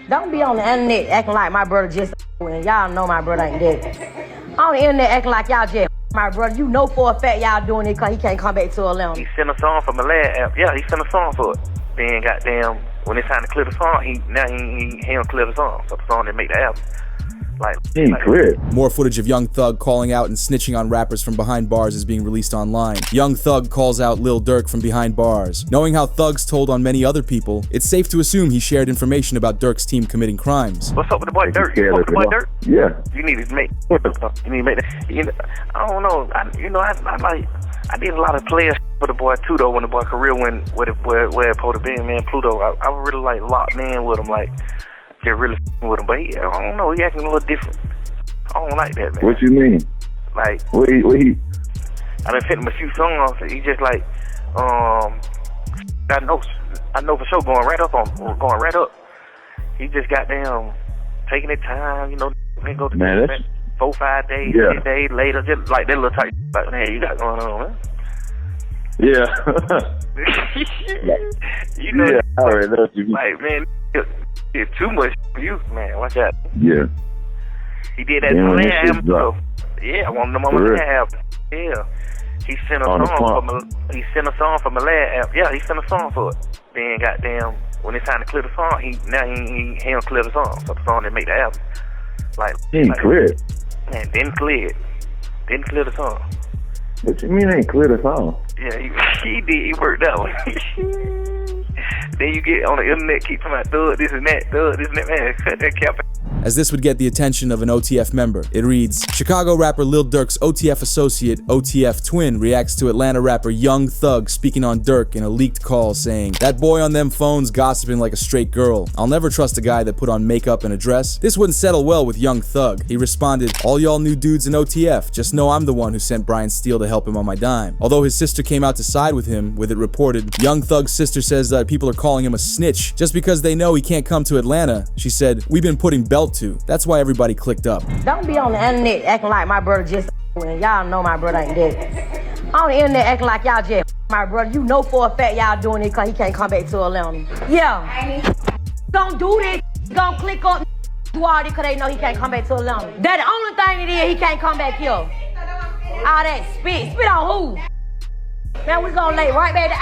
Don't be on the internet acting like my brother just and y'all know my brother ain't dead. On the internet acting like y'all just my brother. You know for a fact y'all doing it because he can't come back to Atlanta. He sent a song from the last app. Yeah, he sent a song for it. Then goddamn, when it's time to clear the song, he don't clear the song. So the song didn't make the album. More footage of Young Thug calling out and snitching on rappers from behind bars is being released online. Young Thug calls out Lil Durk from behind bars. Knowing how Thug's told on many other people, it's safe to assume he shared information about Durk's team committing crimes. What's up with the boy Durk? You fuck with the boy Durk? Yeah. You need to make. You need to make that. I don't know. I did a lot of players for the boy too though. When the boy career went where it supposed to be, man, Pluto. I was really like locked in with him, like. Just really with him, but I don't know, he acting a little different. I don't like that, man. What you mean? Like, what he? I done sent him a few songs. He just like, I know for sure going right up. He just goddamn taking his time, you know. Then go to 4-5 days, 10 days later, just like that little type. Like, man, you got going on, man. Yeah. You know, yeah, I already know what you mean. Like, man. It's too much for you, man. Watch out. Yeah. He did that on that album, so yeah, I want them on that album. Yeah. He sent a song from the last album. Yeah, he sent a song for it. Then goddamn, when it's time to clear the song, he don't clear the song. So the song didn't make the album. He ain't cleared. Man, didn't clear it. Didn't clear the song. What you mean ain't clear the song? Yeah, he did. He worked that one. Then you get on the internet, keep talking about thug, this and that, man. Cut that cap. As this would get the attention of an OTF member. It reads, Chicago rapper Lil Durk's OTF associate, OTF twin, reacts to Atlanta rapper Young Thug speaking on Durk in a leaked call saying, "That boy on them phones gossiping like a straight girl. I'll never trust a guy that put on makeup and a dress." This wouldn't settle well with Young Thug. He responded, "All y'all new dudes in OTF, just know I'm the one who sent Brian Steele to help him on my dime." Although his sister came out to side with him, with it reported, Young Thug's sister says that people are calling him a snitch just because they know he can't come to Atlanta. She said, "We've been putting belt to. That's why everybody clicked up." Don't be on the internet acting like my brother just and y'all know my brother ain't dead. On the internet acting like y'all just my brother. You know for a fact y'all doing it because he can't come back to Atlanta. Yeah. Don't do this. Don't click up do all this because they know he can't come back to Atlanta. That the only thing it is, he can't come back here. All that spit. Spit on who? Man, we gonna lay right back to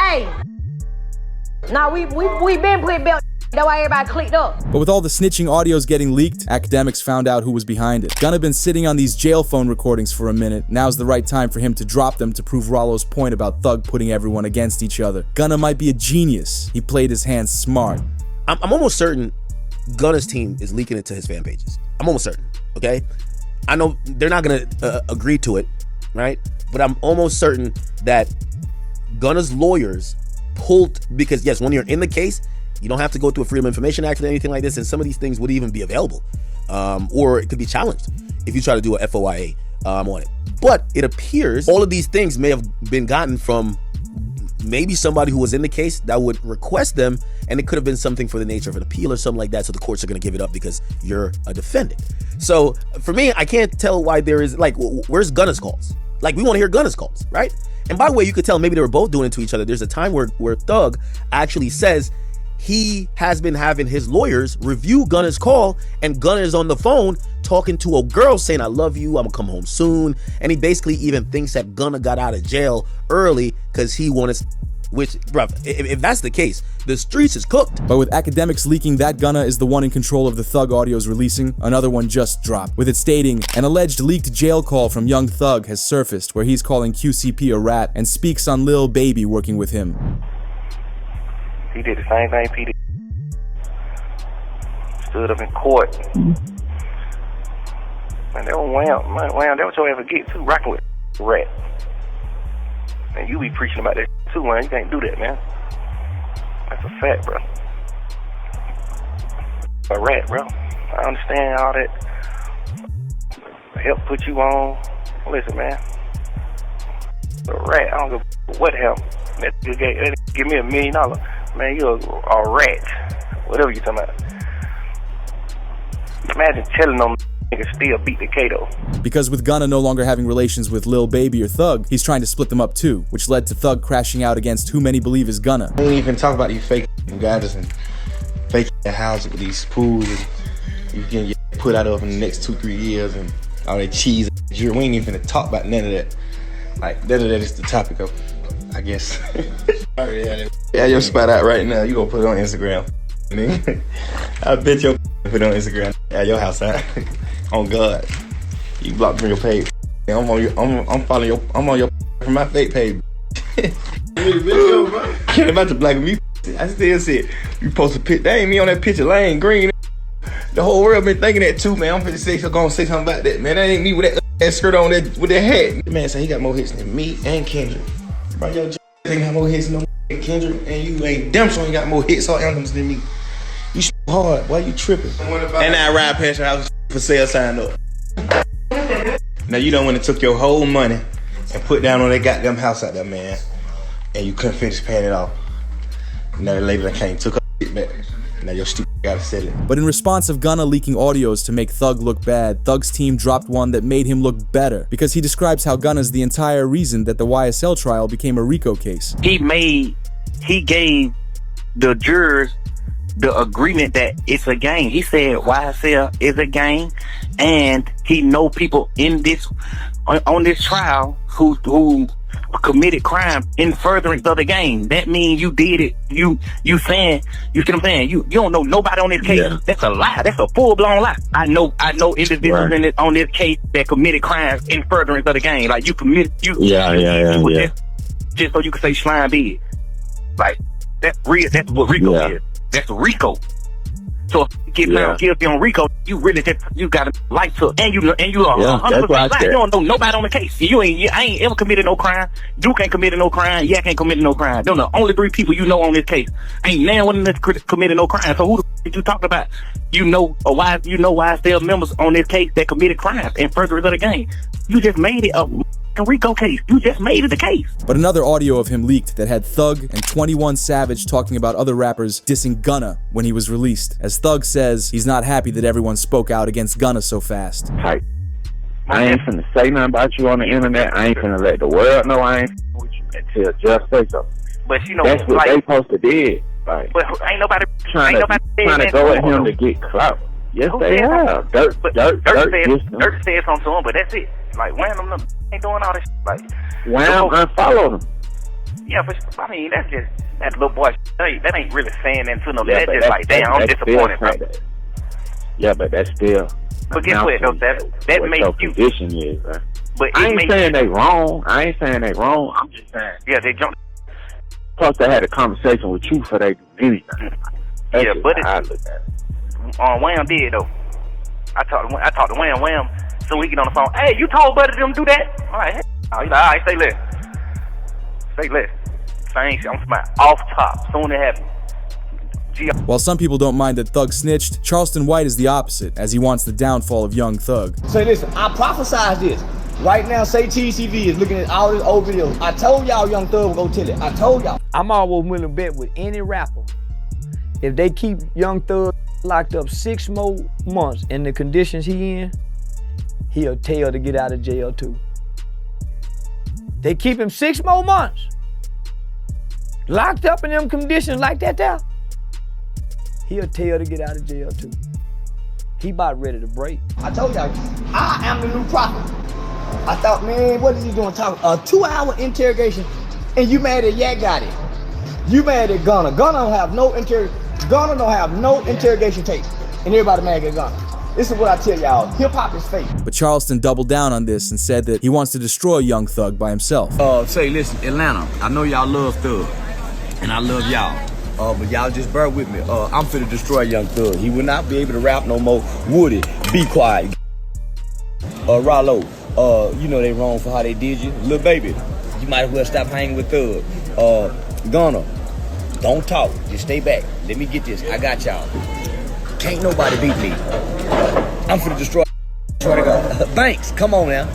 A. Now we been putting belt. That's why everybody clicked up. But with all the snitching audios getting leaked, academics found out who was behind it. Gunna been sitting on these jail phone recordings for a minute. Now's the right time for him to drop them to prove Ralo's point about Thug putting everyone against each other. Gunna might be a genius. He played his hands smart. I'm almost certain Gunna's team is leaking it to his fan pages. I'm almost certain, okay? I know they're not gonna agree to it, right? But I'm almost certain that Gunna's lawyers pulled, because yes, when you're in the case, you don't have to go through a Freedom of Information Act or anything like this, and some of these things would even be available, or it could be challenged if you try to do a FOIA on it. But it appears all of these things may have been gotten from maybe somebody who was in the case that would request them, and it could have been something for the nature of an appeal or something like that, so the courts are going to give it up because you're a defendant. So for me, I can't tell why there is, like, where's Gunna's calls? Like, we want to hear Gunna's calls, right? And by the way, you could tell maybe they were both doing it to each other. There's a time where Thug actually says he has been having his lawyers review Gunna's call, and Gunna is on the phone talking to a girl saying, "I love you, I'm gonna come home soon." And he basically even thinks that Gunna got out of jail early because he wanted, which, bruh, if that's the case, the streets is cooked. But with academics leaking that Gunna is the one in control of the Thug audios releasing, another one just dropped, with it stating, an alleged leaked jail call from Young Thug has surfaced where he's calling QCP a rat and speaks on Lil Baby working with him. He did the same thing P did. Stood up in court. Man, that was Wham. Man, Wham, that what you ever get too, rocking with a rat. Man, you be preaching about that too, man. You can't do that, man. That's a fact, bro. A rat, bro. I understand all that. Help put you on. Listen, man. A rat, I don't give what help. That give me $1 million. Man, you're a rat. Whatever you talking about. Imagine telling them niggas still beat the Kato. Because with Gunna no longer having relations with Lil Baby or Thug, he's trying to split them up too, which led to Thug crashing out against who many believe is Gunna. I ain't even talk about you fake guys and fake house with these pools, and you can get put out of in the next 2-3 years, and all that cheese. We ain't even finna talk about none of that. Like, that is the topic of, I guess. Yeah, your spot out right now. You gonna put it on Instagram. I bet you put it on Instagram at your house out. On God. You blocked from your page. I'm following your, I'm on your from my fake page. Can't about to black me. I still see it. You post a picture. That ain't me on that picture. Lane green. The whole world been thinking that too, man. I'm finna say something about that, man. That ain't me with that skirt on with that hat. Man say he got more hits than me and Kendrick. Bro, your ain't got more hits than Kendrick, and you ain't damn sure ain't got more hits or anthems than me. You hard. Why you tripping? And I ride past your house for sale sign up. Now you done went and took your whole money and put down on that goddamn house out there, man, and you couldn't finish paying it off. Now the lady that came took her shit back. Now your stupid gotta sell it. But in response of Gunna leaking audios to make Thug look bad, Thug's team dropped one that made him look better, because he describes how Gunna's the entire reason that the YSL trial became a RICO case. He gave the jurors the agreement that it's a gang. He said YSL is a gang, and he know people in this on this trial who committed crime in furtherance of the gang. That means you did it. You saying, you see what I'm saying? You don't know nobody on this case. Yeah. That's a lie. That's a full-blown lie. I know individuals right. on this case that committed crimes in furtherance of the gang. Like you committed just so you can say slime big. Like that's real. That's what RICO is. That's RICO. So if you get found guilty on RICO, you really you got a life to, and you are 100%. You don't know nobody on the case. I ain't ever committed no crime. Duke ain't committed no crime. Yak ain't committed no crime. Them the only 3 people you know on this case. Ain't now one of them committed no crime. So who the f you talking about? You know YSL members on this case that committed crimes in furtherance of the gang. You just made it a RICO case. You just made it the case. But another audio of him leaked that had Thug and 21 Savage talking about other rappers dissing Gunna when he was released. As Thug says, he's not happy that everyone spoke out against Gunna so fast. Type. I ain't finna say nothing about you on the internet. I ain't finna let the world know I ain't with you until just say so. But you know, that's what they supposed to did. Like, but ain't nobody trying to go at him to get clout. Yes, they have. Durk said something to him, but that's it. Like, Wham ain't doing all this shit. Like, Wham unfollowed him. Yeah, but I mean, that's just that little boy. That ain't really saying that to no. That's just like, damn, I'm disappointed, bro. Yeah, but that's still. But guess what? Though, that makes you. Position is, bro. But I ain't saying they wrong. I'm just saying. Yeah, they jumped. Plus, they had a conversation with you for they do anything. Yeah, but Wham did though. I talked to Wham. So we get on the phone. Hey, you told Buddy them do that? All right. He's like, all right, stay lit. I'm smart. Off top. Soon it happens. While some people don't mind that Thug snitched, Charleston White is the opposite, as he wants the downfall of young Thug. Say, listen, I prophesied this. Right now, say TCV is looking at all this old videos. I told y'all young Thug will go tell it. I told y'all. I'm always willing to bet with any rapper. If they keep young Thug locked up 6 more months in the conditions he in, he'll tell to get out of jail too. They keep him 6 more months. Locked up in them conditions like that there. He'll tell to get out of jail too. He about ready to break. I told y'all, I am the new prophet. I thought, man, what is he doing talking? A 2-hour interrogation, and you mad at Yak got it. You mad at Gunna. Gunna don't have no interrogation tape. And everybody mad at Gunna. This is what I tell y'all, hip-hop is fake. But Charleston doubled down on this and said that he wants to destroy young Thug by himself. Say, listen, Atlanta, I know y'all love Thug, and I love y'all. But y'all just bear with me. I'm finna destroy young Thug. He will not be able to rap no more. Woody, be quiet. Ralo, you know they wrong for how they did you. Lil Baby, you might as well stop hanging with Thug. Gunna, don't talk, just stay back. Let me get this, I got y'all. Can't nobody beat me. I'm finna destroy. Thanks, come on now.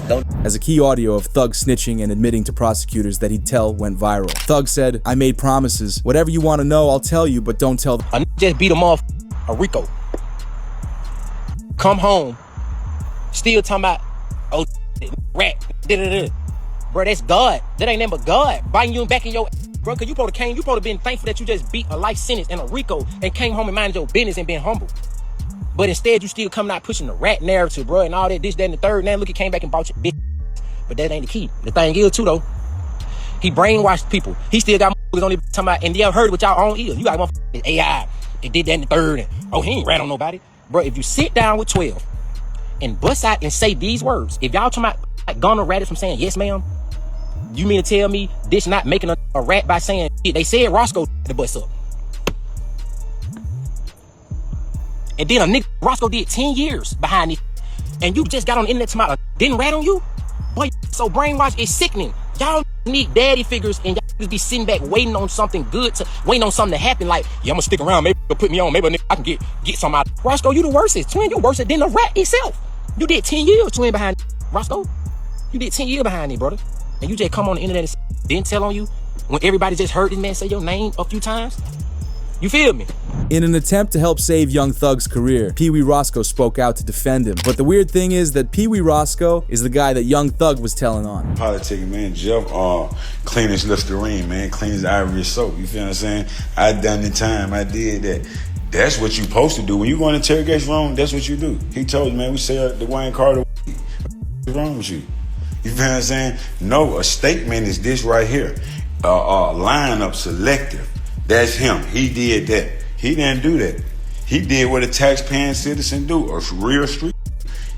As a key audio of Thug snitching and admitting to prosecutors that he'd tell went viral. Thug said, I made promises. Whatever you want to know, I'll tell you, but don't tell them. I just beat him off a RICO. Come home, still talking about, oh, rat, da-da-da. Bro, that's God. That ain't nothing but God biting you back in your bro, because you supposed to been thankful that you just beat a life sentence in a RICO and came home and minded your business and been humble. But instead, you still coming out pushing the rat narrative, bro, and all that, this, that, and the third. Now look, he came back and brought your bitch. But that ain't the key. The thing is, too, though, he brainwashed people. He still got motherfuckers on there talking about, and y'all heard it with y'all own ears. You got motherfuckers AI, they did that in the third, and oh, he ain't rat on nobody. Bro, if you sit down with 12 and bust out and say these words, if y'all talking about like, Gunna ratted from saying, yes, ma'am, you mean to tell me this not making a rat by saying, they said Roscoe the bust up. And then a nigga, Roscoe did 10 years behind this, and you just got on the internet talking about didn't rat on you? Boy, so brainwash is sickening. Y'all need daddy figures, and y'all just be sitting back waiting on something good, waiting on something to happen. Like, yeah, I'm gonna stick around. Maybe they'll put me on. Maybe I can get some out. Roscoe, you the worstest. Twin, you worse than the rat itself. You did 10 years, twin, behind Roscoe. You did 10 years behind it, brother. And you just come on the internet and didn't tell on you when everybody just heard this man say your name a few times. You feel me? In an attempt to help save Young Thug's career, PeeWee Roscoe spoke out to defend him. But the weird thing is that PeeWee Roscoe is the guy that Young Thug was telling on. Politicking, man, Jeff, clean as Listerine, man, clean as Ivory soap. You feel what I'm saying? I done the time, I did that. That's what you supposed to do. When you go in the interrogation room, that's what you do. He told me, man, we say the Wayne Carter, what's wrong with you? You feel what I'm saying? No, a statement is this right here. Lineup selective. That's him. He did that. He didn't do that. He did what a taxpaying citizen do. A real street.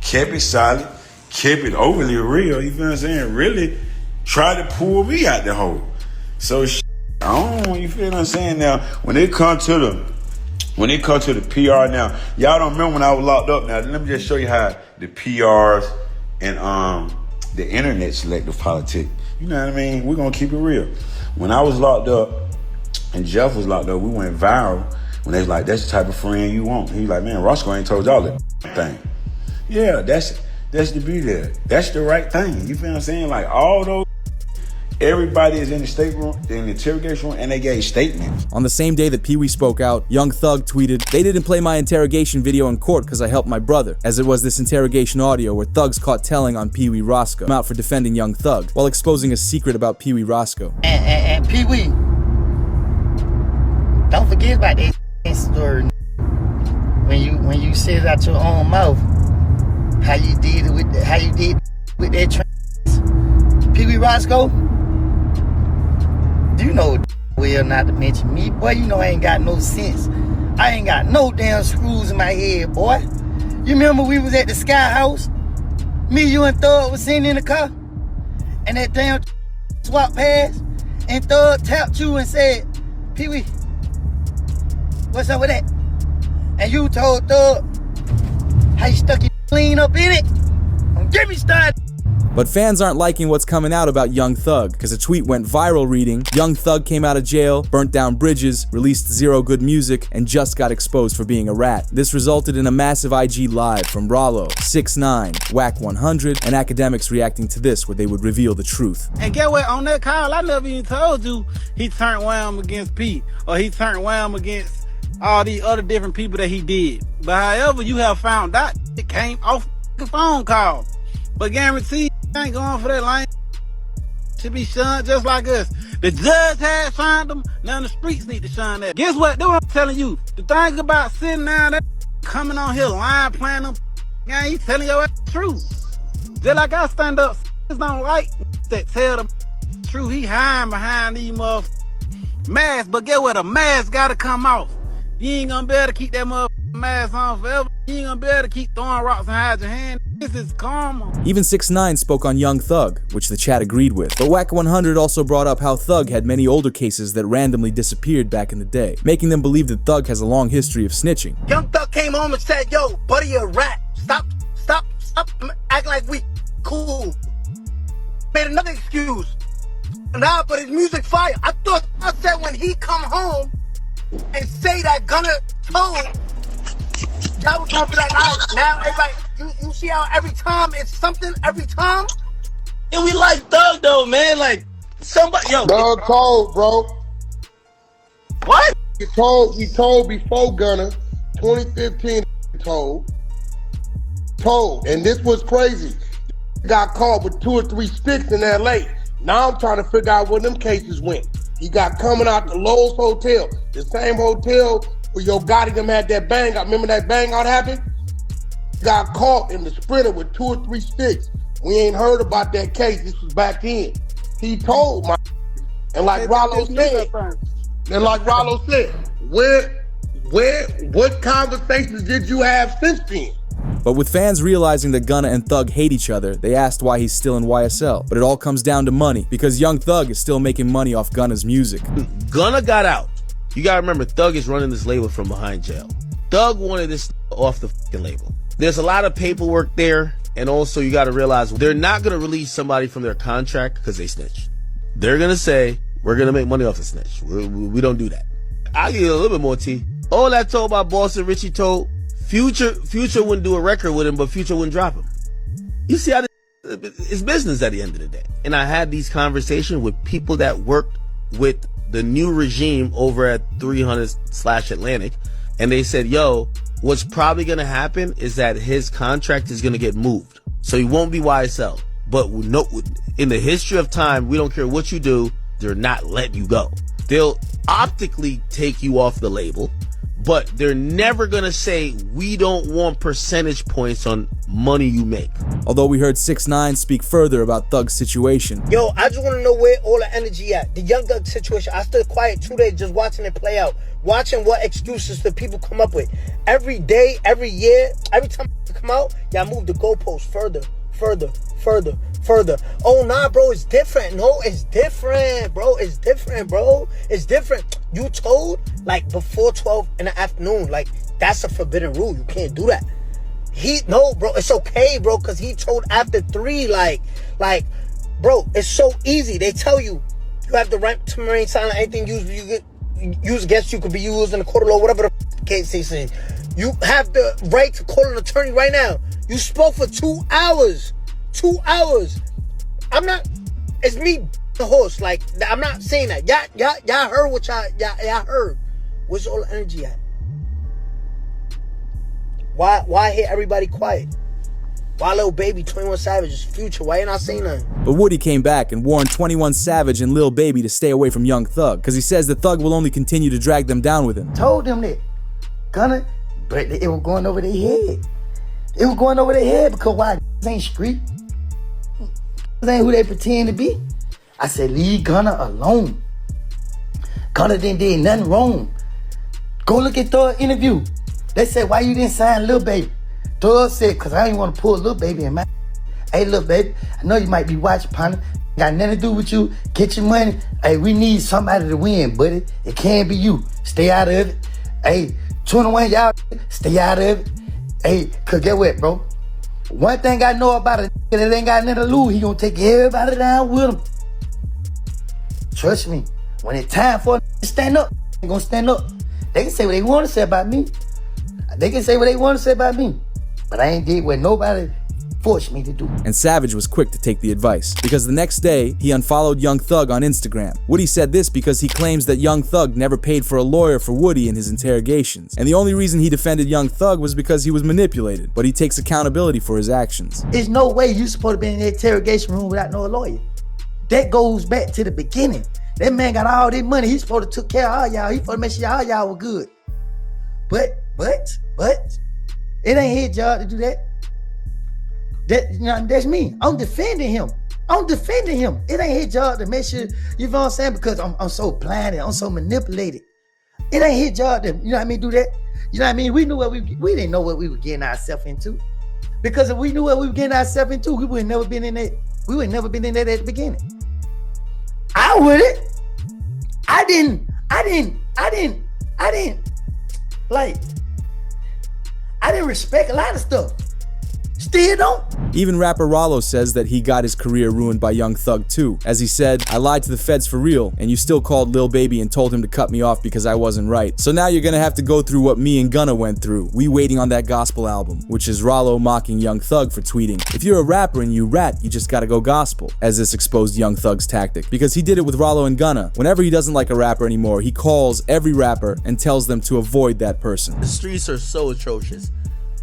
Kept it solid. Kept it overly real. You feel what I'm saying? Really tried to pull me out the hole. So I don't. You feel what I'm saying? Now, when it comes to the PR now, y'all don't remember when I was locked up. Now, let me just show you how the PRs and the internet selective politics. You know what I mean? We're gonna keep it real. When I was locked up and Jeff was locked up, we went viral when they was like, that's the type of friend you want. He was like, man, Roscoe ain't told y'all that thing. Yeah, that's the beauty there. That's the right thing. You feel what I'm saying? Like all those, everybody is in the state room, in the interrogation room, and they gave statements. On the same day that PeeWee spoke out, Young Thug tweeted, they didn't play my interrogation video in court because I helped my brother, as it was this interrogation audio where Thug's caught telling on PeeWee Roscoe. I'm out for defending Young Thug, while exposing a secret about PeeWee Roscoe. And PeeWee, don't forget about that story. When you said it out your own mouth, how you did it with that trans. PeeWee Roscoe, you know well not to mention me, boy. You know I ain't got no sense. I ain't got no damn screws in my head, boy. You remember we was at the Sky House? Me, you, and Thug was sitting in the car, and that damn swap past, and Thug tapped you and said, PeeWee, what's up with that? And you told Thug how you stuck your clean up in it. Don't get me started. But fans aren't liking what's coming out about Young Thug, because a tweet went viral reading, Young Thug came out of jail, burnt down bridges, released zero good music, and just got exposed for being a rat. This resulted in a massive IG live from Ralo, 6ix9ine, YSL, and academics reacting to this where they would reveal the truth. And get what? On that call, I never even told you he turned Wham against Pete, or he turned Wham against all these other different people that he did. But however you have found out, it came off the phone call. But guarantee ain't going for that line. Should be shunned just like us. The judge had shunned them. Now the streets need to shun that. Guess what? That's what I'm telling you. The thing about sitting down there, coming on here, lying, playing them, yeah, he telling your ass the truth. Just like I stand up, don't like that tell the truth. He hiding behind these motherfuckers masks. But get what? A mask gotta come off. You ain't gonna be able to keep that motherfucking mask on forever. You ain't gonna be able to keep throwing rocks and hide your hand. This is karma. Even 6ix9ine spoke on Young Thug, which the chat agreed with. But YSL also brought up how Thug had many older cases that randomly disappeared back in the day, making them believe that Thug has a long history of snitching. Young Thug came home and said, yo, buddy, you're a rat. Stop acting like we cool. Made another excuse. Nah, but his music fire. I thought I said when he come home and say that Gunna told, y'all was gonna be like, all right, now everybody, you see how every time it's something, every time? And we like Thug though, man. Like, somebody, yo. Thug told, bro. What? He told before Gunna, 2015, told. And this was crazy. Got caught with 2 or 3 sticks in LA. Now I'm trying to figure out where them cases went. He got coming out the Lowe's Hotel, the same hotel where Yo Gotti them had that bang out. Remember that bang out happened? Got caught in the Sprinter with 2 or 3 sticks. We ain't heard about that case. This was back then. He told my, and like Ralo said, what conversations did you have since then? But with fans realizing that Gunna and Thug hate each other, they asked why he's still in YSL. But it all comes down to money, because Young Thug is still making money off Gunna's music. Gunna got out. You gotta remember, Thug is running this label from behind jail. Thug wanted this off the fucking label. There's a lot of paperwork there, and also you gotta realize they're not gonna release somebody from their contract because they snitched. They're gonna say, we're gonna make money off the snitch. We don't do that. I'll give you a little bit more tea. All that told by Boss and Richie told, Future wouldn't do a record with him, but Future wouldn't drop him. You see how it's business at the end of the day. And I had these conversations with people that worked with the new regime over at 300/Atlantic, and they said, yo, what's probably gonna happen is that his contract is gonna get moved. So he won't be YSL. But in the history of time, we don't care what you do, they're not letting you go. They'll optically take you off the label, but they're never gonna say, we don't want percentage points on money you make. Although we heard 6ix9ine speak further about Thug's situation. Yo, I just wanna know where all the energy at. The Young Thug situation, I stood quiet 2 days just watching it play out. Watching what excuses the people come up with. Every day, every year, every time I come out, y'all move the goalposts further. Oh, nah, bro, it's different. No, it's different, bro. It's different, bro. It's different. You told, like, before 12 in the afternoon. Like, that's a forbidden rule. You can't do that. No, bro, it's okay, bro, because he told after 3, like, bro, it's so easy. They tell you, you have the right to remain silent. Anything used against you could be used in the court of law, whatever the case they say. You have the right to call an attorney right now. You spoke for 2 hours. 2 hours. It's me, the host. Like, I'm not saying that. Y'all heard what y'all heard. Where's all the energy at? Why hear everybody quiet? Why Lil Baby, 21 Savage, Future? Why you not saying nothing? But Woody came back and warned 21 Savage and Lil Baby to stay away from Young Thug, because he says that Thug will only continue to drag them down with him. Told them that. Gunna, but it was going over their head. It was going over their head because why? Ain't street. This ain't who they pretend to be. I said, leave Gunna alone. Gunna didn't do nothing wrong. Go look at Thug's interview. They said, why you didn't sign Lil Baby? Thug said, because I didn't want to pull Lil Baby in my... Hey, Lil Baby, I know you might be watching, partner. Got nothing to do with you. Get your money. Hey, we need somebody to win, buddy. It can't be you. Stay out of it. Hey, 21, y'all, stay out of it. Hey, because get what, bro? One thing I know about a nigga that ain't got nothing to lose, he gonna take everybody down with him. Trust me, when it's time for a nigga to stand up, they gonna stand up. They can say what they want to say about me. They can say what they want to say about me. But I ain't did what nobody forced me to do. And Savage was quick to take the advice, because the next day, he unfollowed Young Thug on Instagram. Woody said this because he claims that Young Thug never paid for a lawyer for Woody in his interrogations. And the only reason he defended Young Thug was because he was manipulated, but he takes accountability for his actions. There's no way you supposed to be in the interrogation room without no lawyer. That goes back to the beginning. That man got all this money. He's supposed to take care of all y'all. He's supposed to make sure all y'all were good. But, it ain't his job to do that. That's me. I'm defending him. It ain't his job to make sure, you know what I'm saying? Because I'm so blinded, I'm so manipulated. It ain't his job to, you know what I mean, do that. You know what I mean? We didn't know what we were getting ourselves into. Because if we knew what we were getting ourselves into, we would have never been in that. We would never been in that at the beginning. I wouldn't. I didn't respect a lot of stuff. Still don't. Even rapper Ralo says that he got his career ruined by Young Thug too. As he said, I lied to the feds for real, and you still called Lil Baby and told him to cut me off because I wasn't right. So now you're gonna have to go through what me and Gunna went through. We waiting on that gospel album, which is Ralo mocking Young Thug for tweeting, if you're a rapper and you rat, you just gotta go gospel, as this exposed Young Thug's tactic. Because he did it with Ralo and Gunna. Whenever he doesn't like a rapper anymore, he calls every rapper and tells them to avoid that person. The streets are so atrocious.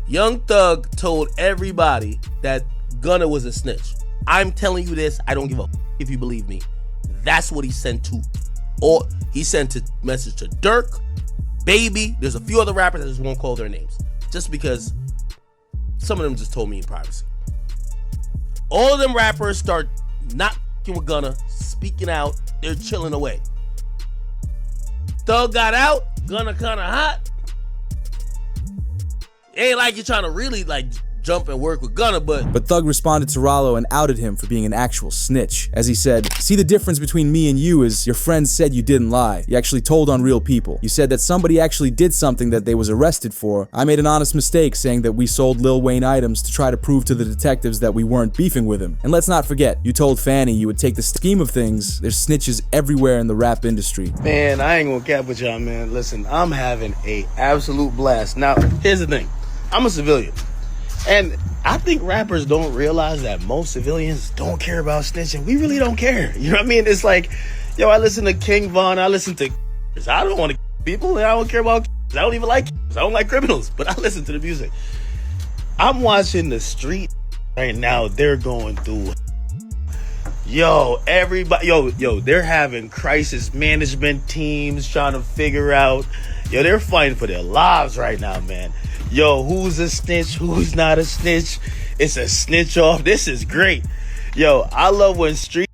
Young Thug told everybody that Gunna was a snitch. I'm telling you this, I don't give a if you believe me. That's what he sent to Or he sent a message to Durk, Baby. There's a few other rappers I just won't call their names, just because some of them just told me in privacy. All of them rappers start not with Gunna, speaking out. They're chilling away. Thug got out. Gunna kind of hot. Ain't like you're trying to really like jump and work with Gunna, But Thug responded to Ralo and outed him for being an actual snitch. As he said, "See, the difference between me and you is your friends said you didn't lie. You actually told on real people. You said that somebody actually did something that they was arrested for. I made an honest mistake saying that we sold Lil Wayne items to try to prove to the detectives that we weren't beefing with him. And let's not forget, you told Fanny you would take the scheme of things. There's snitches everywhere in the rap industry." Man, I ain't gonna cap with y'all, man. Listen, I'm having a absolute blast. Now, here's the thing. I'm a civilian. And I think rappers don't realize that most civilians don't care about snitching. We really don't care. You know what I mean? It's like, yo, I listen to King Von. I listen to... I don't want to people. And I don't care about... I don't even like... I don't like criminals. But I listen to the music. I'm watching the street right now. They're going through... Yo, everybody... Yo, they're having crisis management teams trying to figure out... Yo, they're fighting for their lives right now, man. Yo, who's a snitch? Who's not a snitch? It's a snitch off. This is great. Yo, I love when streets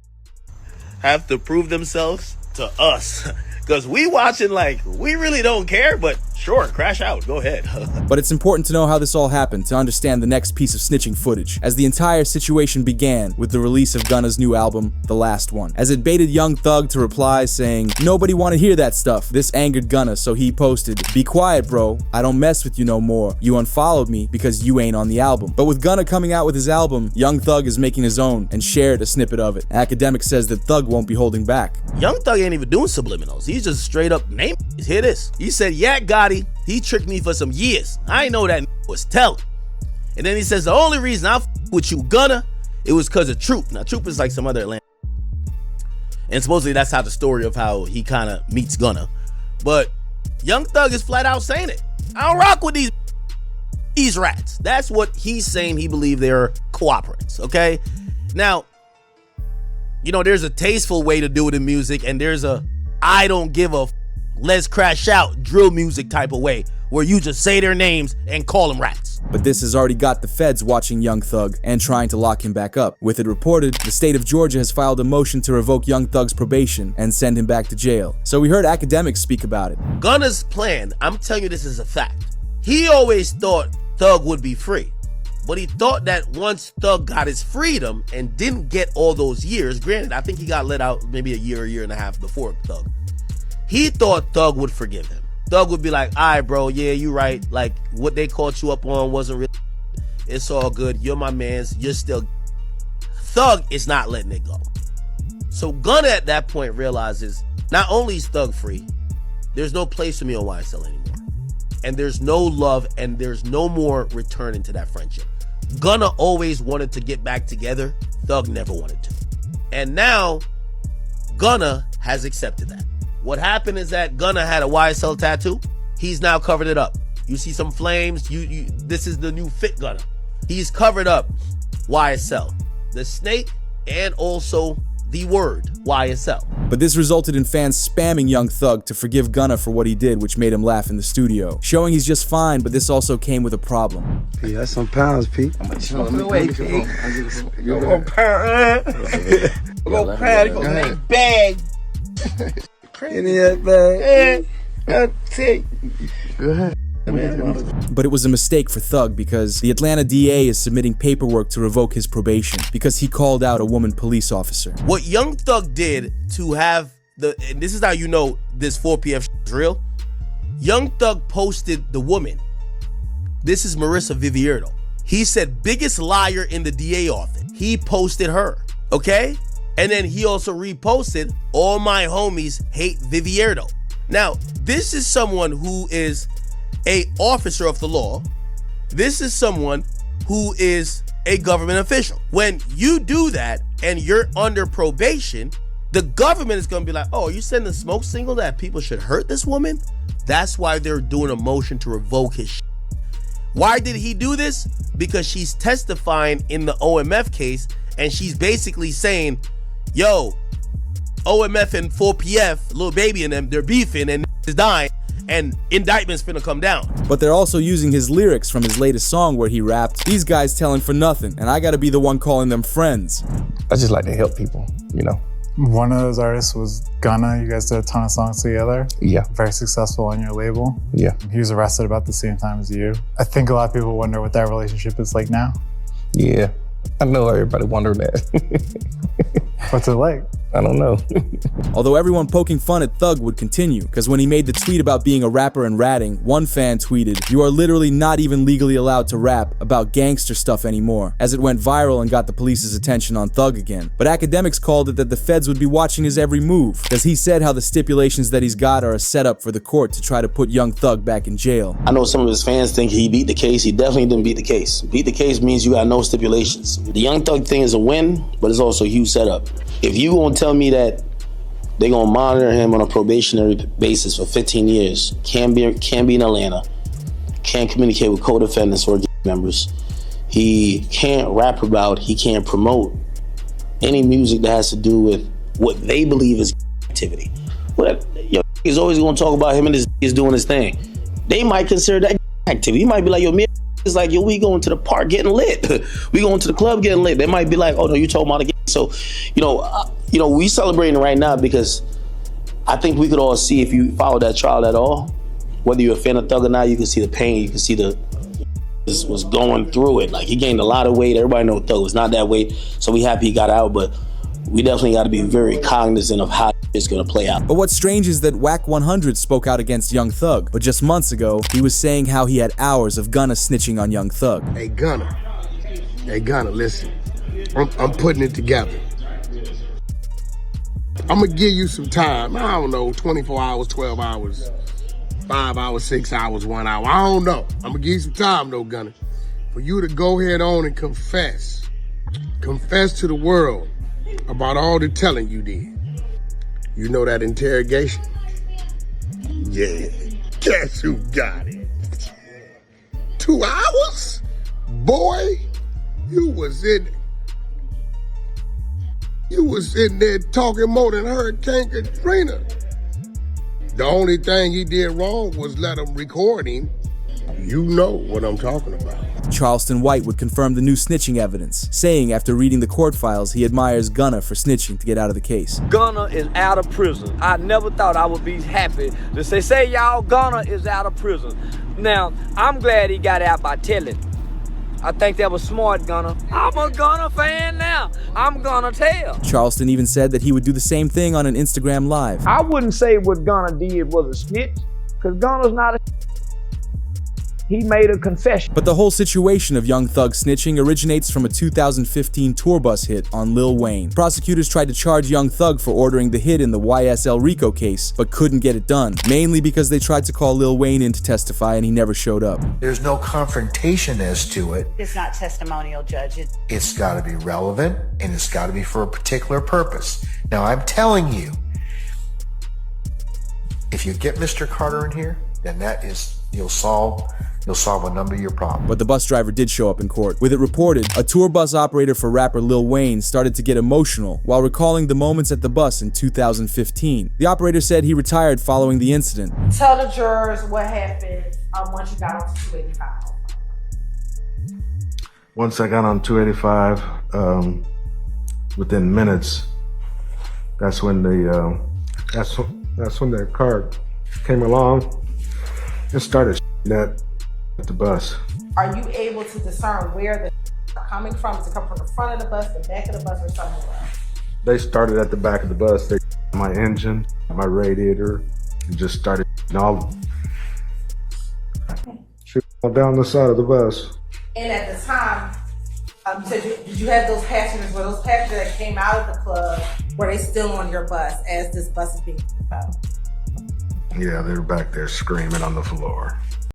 have to prove themselves to us. Because we watching like, we really don't care, but sure, crash out. Go ahead. But it's important to know how this all happened to understand the next piece of snitching footage, as the entire situation began with the release of Gunna's new album, The Last One. As it baited Young Thug to reply saying, "Nobody wanna hear that stuff." This angered Gunna, so he posted, "Be quiet, bro. I don't mess with you no more. You unfollowed me because you ain't on the album." But with Gunna coming out with his album, Young Thug is making his own and shared a snippet of it. Academic says that Thug won't be holding back. Young Thug ain't even doing subliminals. He's just straight up name. Hear this. He said, "Yeah, Gotti, he tricked me for some years. I ain't know that was telling." And then he says, "The only reason I with you, Gunna, it was because of Troop." Now, Troop is like some other Atlanta. And supposedly that's how the story of how he kind of meets Gunna. But Young Thug is flat out saying it. I don't rock with these rats. That's what he's saying. He believe they're cooperates, okay? Now, you know, there's a tasteful way to do it in music, and there's a I don't give a let's crash out drill music type of way where you just say their names and call them rats. But this has already got the feds watching Young Thug and trying to lock him back up. With it reported, the state of Georgia has filed a motion to revoke Young Thug's probation and send him back to jail. So we heard academics speak about it. Gunna's plan, I'm telling you this is a fact. He always thought Thug would be free. But he thought that once Thug got his freedom and didn't get all those years, granted, I think he got let out maybe a year and a half before Thug. He thought Thug would forgive him. Thug would be like, "All right, bro, yeah, you right. Like, what they caught you up on wasn't really, it's all good. You're my mans. You're still..." Thug is not letting it go. So Gunna at that point realizes, not only is Thug free, there's no place for me on YSL anymore. And there's no love, and there's no more returning to that friendship. Gunna always wanted to get back together. Thug never wanted to. And now, Gunna has accepted that. What happened is that Gunna had a YSL tattoo. He's now covered it up. You see some flames. This is the new fit Gunna. He's covered up YSL, the snake, and also the word YSL. But this resulted in fans spamming Young Thug to forgive Gunna for what he did, which made him laugh in the studio, showing he's just fine, but this also came with a problem. P, that's some pounds, P. I'm gonna away, P. You're gonna pound. You're gonna pound. You're gonna make bag. In that bag. Go ahead. But it was a mistake for Thug because the Atlanta DA is submitting paperwork to revoke his probation because he called out a woman police officer. What Young Thug did to have and this is how you know this 4 p.m. is real. Young Thug posted the woman. This is Marissa Vivierdo. He said biggest liar in the DA office. He posted her, okay? And then he also reposted, "All my homies hate Vivierdo." Now, this is someone who is a officer of the law. This is someone who is a government official. When you do that and you're under probation, the government is going to be like, "Oh, you sending a smoke signal that people should hurt this woman?" That's why they're doing a motion to revoke his shit. Why did he do this? Because she's testifying in the OMF case, and she's basically saying, "Yo, OMF and 4PF, Lil Baby and them, they're beefing and is dying, and indictments finna come down. But they're also using his lyrics from his latest song where he rapped, "These guys telling for nothing, and I gotta be the one calling them friends." I just like to help people, you know. One of those artists was Gunna. You guys did a ton of songs together. Yeah. Very successful on your label. Yeah. He was arrested about the same time as you. I think a lot of people wonder what that relationship is like now. Yeah. I know everybody wondering that. What's it like? I don't know. Although everyone poking fun at Thug would continue, because when he made the tweet about being a rapper and ratting, one fan tweeted, "You are literally not even legally allowed to rap about gangster stuff anymore," as it went viral and got the police's attention on Thug again. But academics called it that the feds would be watching his every move, because he said how the stipulations that he's got are a setup for the court to try to put young Thug back in jail. I know some of his fans think he beat the case. He definitely didn't beat the case. Beat the case means you got no stipulations. The young Thug thing is a win, but it's also a huge setup. If you gonna tell me that they're gonna monitor him on a probationary basis for 15 years, can't be in Atlanta, can't communicate with co-defendants or members, he can't rap about, he can't promote any music that has to do with what they believe is activity. But he's always gonna talk about him and his doing his thing. They might consider that activity. He might be like, me, it's like, we going to the park getting lit. We going to the club getting lit. They might be like, oh no, you talking about the game. So, we celebrating right now because I think we could all see, if you follow that trial at all, whether you're a fan of Thug or not, you can see the pain, you can see this was going through it. Like, he gained a lot of weight. Everybody knows Thug was not that weight, so we happy he got out, but we definitely got to be very cognizant of how it's going to play out. But what's strange is that Wack 100 spoke out against Young Thug, but just months ago, he was saying how he had hours of Gunna snitching on Young Thug. Hey Gunna, listen, I'm putting it together. I'm gonna give you some time. I don't know, 24 hours, 12 hours, 5 hours, 6 hours, 1 hour. I don't know. I'm gonna give you some time though, Gunna, for you to go ahead on and confess. Confess to the world about all the telling you did. You know that interrogation? Yeah, guess who got it? 2 hours? Boy, you was in there talking more than Hurricane Katrina. The only thing he did wrong was let him record him. You know what I'm talking about. Charleston White would confirm the new snitching evidence, saying after reading the court files he admires Gunna for snitching to get out of the case. Gunna is out of prison. I never thought I would be happy to say y'all, Gunna is out of prison. Now, I'm glad he got out by telling. I think that was smart, Gunna. I'm a Gunna fan now. I'm gonna tell. Charleston even said that he would do the same thing on an Instagram Live. I wouldn't say what Gunna did was a snitch, because Gunna's not a He made a confession. But the whole situation of Young Thug snitching originates from a 2015 tour bus hit on Lil Wayne. Prosecutors tried to charge Young Thug for ordering the hit in the YSL RICO case, but couldn't get it done, mainly because they tried to call Lil Wayne in to testify and he never showed up. There's no confrontation-ness to it. It's not testimonial, Judge. It's got to be relevant, and it's got to be for a particular purpose. Now, I'm telling you, if you get Mr. Carter in here, then you'll solve a number of your problems. But the bus driver did show up in court. With it reported, a tour bus operator for rapper Lil Wayne started to get emotional while recalling the moments at the bus in 2015. The operator said he retired following the incident. Tell the jurors what happened once you got on 285. Once I got on 285, within minutes, that's when the car came along and started at the bus. Are you able to discern where the coming from? Does it come from the front of the bus, the back of the bus, or somewhere else? They started at the back of the bus. They my engine, my radiator, and just started all down the side of the bus. And at the time, did you have those passengers? Were those passengers that came out of the club, were they still on your bus as this bus is being picked up? Yeah, they were back there screaming on the floor.